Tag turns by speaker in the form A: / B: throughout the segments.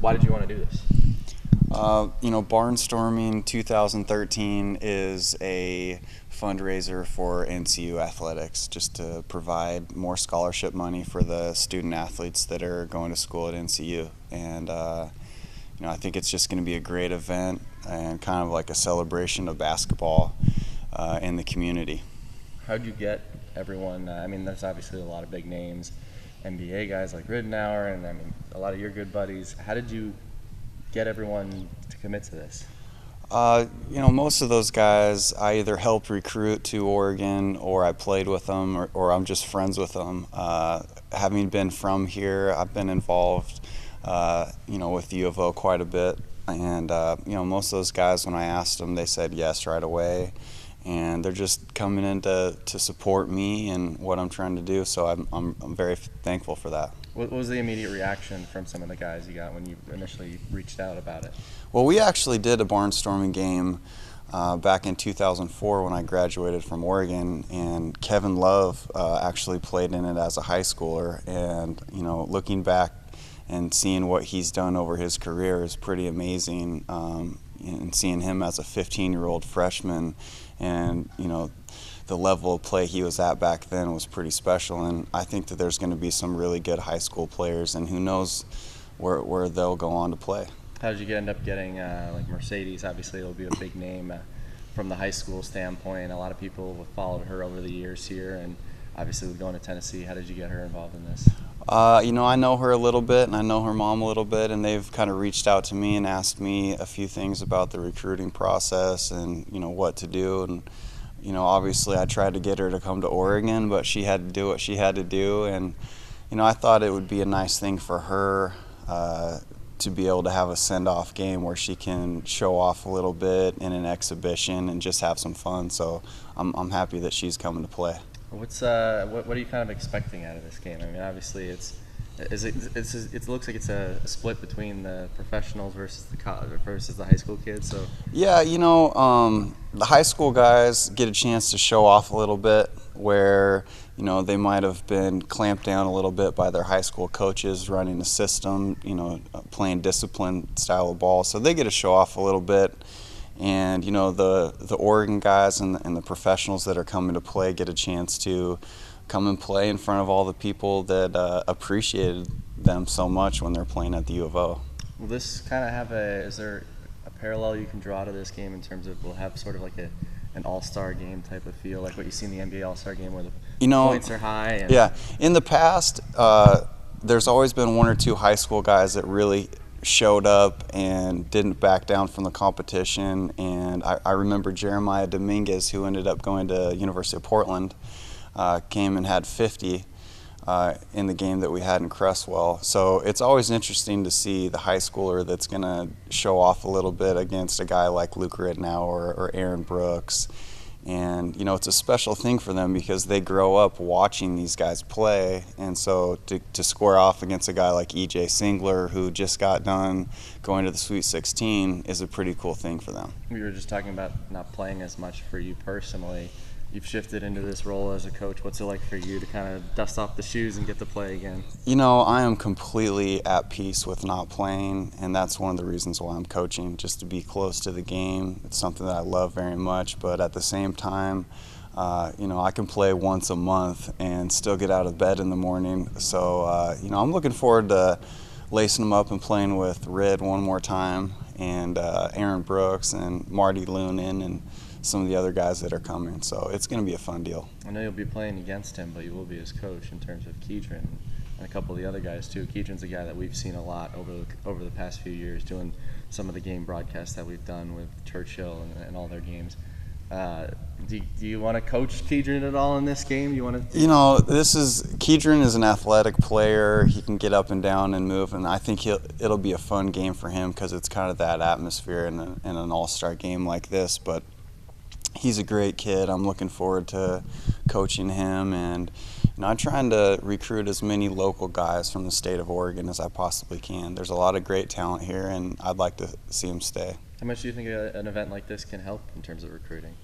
A: Why did you want to do this?
B: Barnstorming 2013 is a fundraiser for NCU athletics, just to provide more scholarship money for the student athletes that are going to school at NCU. And I think it's just going to be a great event and kind of like a celebration of basketball in the community.
A: How'd you get everyone? There's obviously a lot of big names, NBA guys like Ridnour, and a lot of your good buddies. How did you get everyone to commit to this?
B: Most of those guys I either helped recruit to Oregon, or I played with them, or I'm just friends with them. Having been from here, I've been involved, with U of O quite a bit. And, most of those guys, when I asked them, they said yes right away. And they're just coming in to support me and what I'm trying to do. So I'm very thankful for that.
A: What was the immediate reaction from some of the guys you got when you initially reached out about it?
B: Well, we actually did a barnstorming game back in 2004 when I graduated from Oregon, and Kevin Love actually played in it as a high schooler. And looking back and seeing what he's done over his career is pretty amazing. And seeing him as a 15-year-old freshman, and the level of play he was at back then was pretty special. And I think that there's going to be some really good high school players, and who knows where they'll go on to play.
A: How did you end up getting like Mercedes? Obviously, it'll be a big name from the high school standpoint. A lot of people have followed her over the years here, and obviously with going to Tennessee. How did you get her involved in this?
B: I know her a little bit, and I know her mom a little bit, and they've kind of reached out to me and asked me a few things about the recruiting process and what to do. And obviously I tried to get her to come to Oregon, but she had to do what she had to do. And I thought it would be a nice thing for her to be able to have a send-off game where she can show off a little bit in an exhibition and just have some fun. So I'm happy that she's coming to play.
A: What are you kind of expecting out of this game? Obviously it looks like it's a split between the professionals versus the high school kids. So
B: yeah, the high school guys get a chance to show off a little bit where they might have been clamped down a little bit by their high school coaches running the system, playing disciplined style of ball. So they get to show off a little bit. And the Oregon guys and the professionals that are coming to play get a chance to come and play in front of all the people that appreciated them so much when they're playing at the U of O.
A: Will this kind of is there a parallel you can draw to this game in terms of, will have sort of like an all-star game type of feel, like what you see in the NBA All-Star game where the points are high?
B: Yeah, in the past, there's always been one or two high school guys that really showed up and didn't back down from the competition. And I remember Jeremiah Dominguez, who ended up going to University of Portland, came and had 50 in the game that we had in Cresswell. So it's always interesting to see the high schooler that's going to show off a little bit against a guy like Luke Ridnour or Aaron Brooks. And it's a special thing for them because they grow up watching these guys play, and so to square off against a guy like E.J. Singler, who just got done going to the Sweet 16, is a pretty cool thing for them.
A: We were just talking about not playing as much for you personally. You've shifted into this role as a coach. What's it like for you to kind of dust off the shoes and get to play again?
B: I am completely at peace with not playing, and that's one of the reasons why I'm coaching, just to be close to the game. It's something that I love very much, but at the same time, I can play once a month and still get out of bed in the morning. So, I'm looking forward to lacing them up and playing with Red one more time, and Aaron Brooks and Marty Lunin and some of the other guys that are coming. So it's going to be a fun deal.
A: I know you'll be playing against him, but you will be his coach in terms of Kedron and a couple of the other guys too. Kedron's a guy that we've seen a lot over the past few years doing some of the game broadcasts that we've done with Churchill and all their games. Do you want to coach Kedron at all in this game?
B: Kedron is an athletic player. He can get up and down and move, and I think it'll be a fun game for him because it's kind of that atmosphere in an all-star game like this. But he's a great kid. I'm looking forward to coaching him, and I'm trying to recruit as many local guys from the state of Oregon as I possibly can. There's a lot of great talent here, and I'd like to see them stay.
A: How much do you think an event like this can help in terms of recruiting?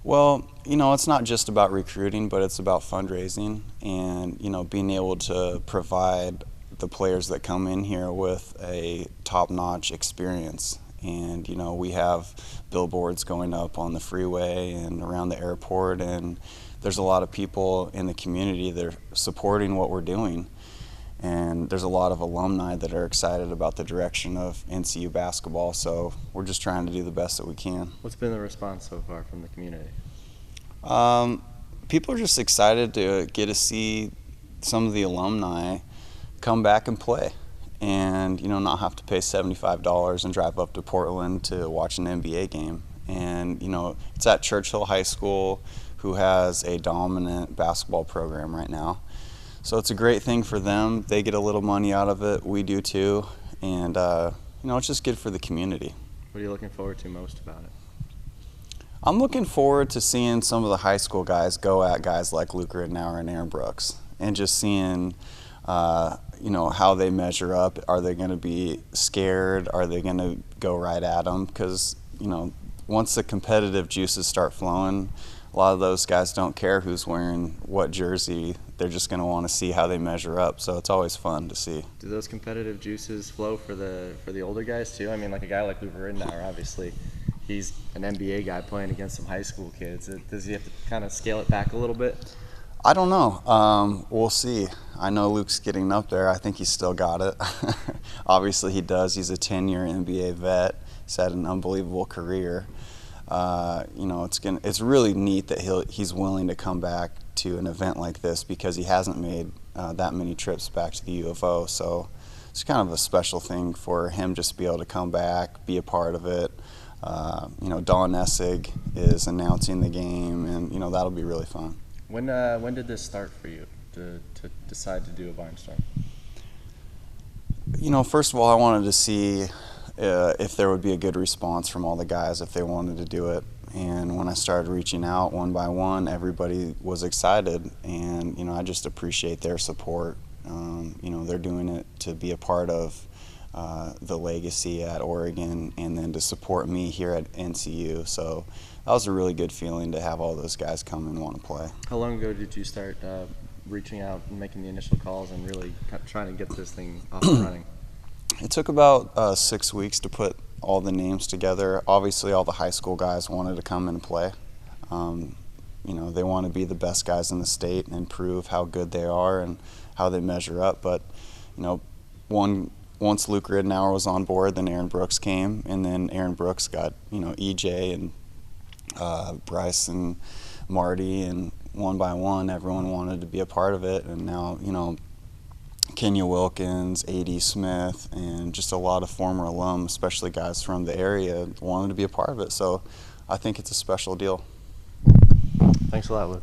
B: Well, it's not just about recruiting, but it's about fundraising and, being able to provide the players that come in here with a top-notch experience. And, you know, we have billboards going up on the freeway and around the airport, and there's a lot of people in the community that are supporting what we're doing. And there's a lot of alumni that are excited about the direction of NCU basketball, so we're just trying to do the best that we can.
A: What's been the response so far from the community?
B: People are just excited to get to see some of the alumni come back and play, and, you know, not have to pay $75 and drive up to Portland to watch an NBA game. And, you know, it's at Churchill High School, who has a dominant basketball program right now. So it's a great thing for them. They get a little money out of it. We do too. And, you know, it's just good for the community.
A: What are you looking forward to most about it?
B: I'm looking forward to seeing some of the high school guys go at guys like Luke Ridnour and Aaron Brooks, and just seeing, you know, how they measure up. Are they going to be scared? Are they going to go right at them? Because, you know, once the competitive juices start flowing, a lot of those guys don't care who's wearing what jersey. They're just going to want to see how they measure up. So it's always fun to see.
A: Do those competitive juices flow for the older guys too? I mean, like a guy like Luke Ridnour, obviously, he's an NBA guy playing against some high school kids. Does he have to kind of scale it back a little bit?
B: I don't know. We'll see. I know Luke's getting up there. I think he's still got it. Obviously he does. He's a 10-year NBA vet. He's had an unbelievable career. You know, it's really neat that he's willing to come back to an event like this, because he hasn't made that many trips back to the U of O. So it's kind of a special thing for him just to be able to come back, be a part of it. You know, Don Essig is announcing the game, and, you know, that'll be really fun.
A: When did this start for you to decide to do a Barnstorm?
B: You know, first of all, I wanted to see if there would be a good response from all the guys if they wanted to do it. And when I started reaching out one by one, everybody was excited, and, you know, I just appreciate their support. You know, they're doing it to be a part of the legacy at Oregon, and then to support me here at NCU. So that was a really good feeling to have all those guys come and want to play.
A: How long ago did you start reaching out and making the initial calls and really trying to get this thing off and running?
B: It took about 6 weeks to put all the names together. Obviously, all the high school guys wanted to come and play. You know, they want to be the best guys in the state and prove how good they are and how they measure up. But, you know, once Luke Ridnour was on board, then Aaron Brooks came, and then Aaron Brooks got, you know, EJ and Bryce and Marty, and one by one, everyone wanted to be a part of it. And now, you know, Kenya Wilkins, A.D. Smith, and just a lot of former alum, especially guys from the area, wanted to be a part of it. So I think it's a special deal.
A: Thanks a lot, Luke.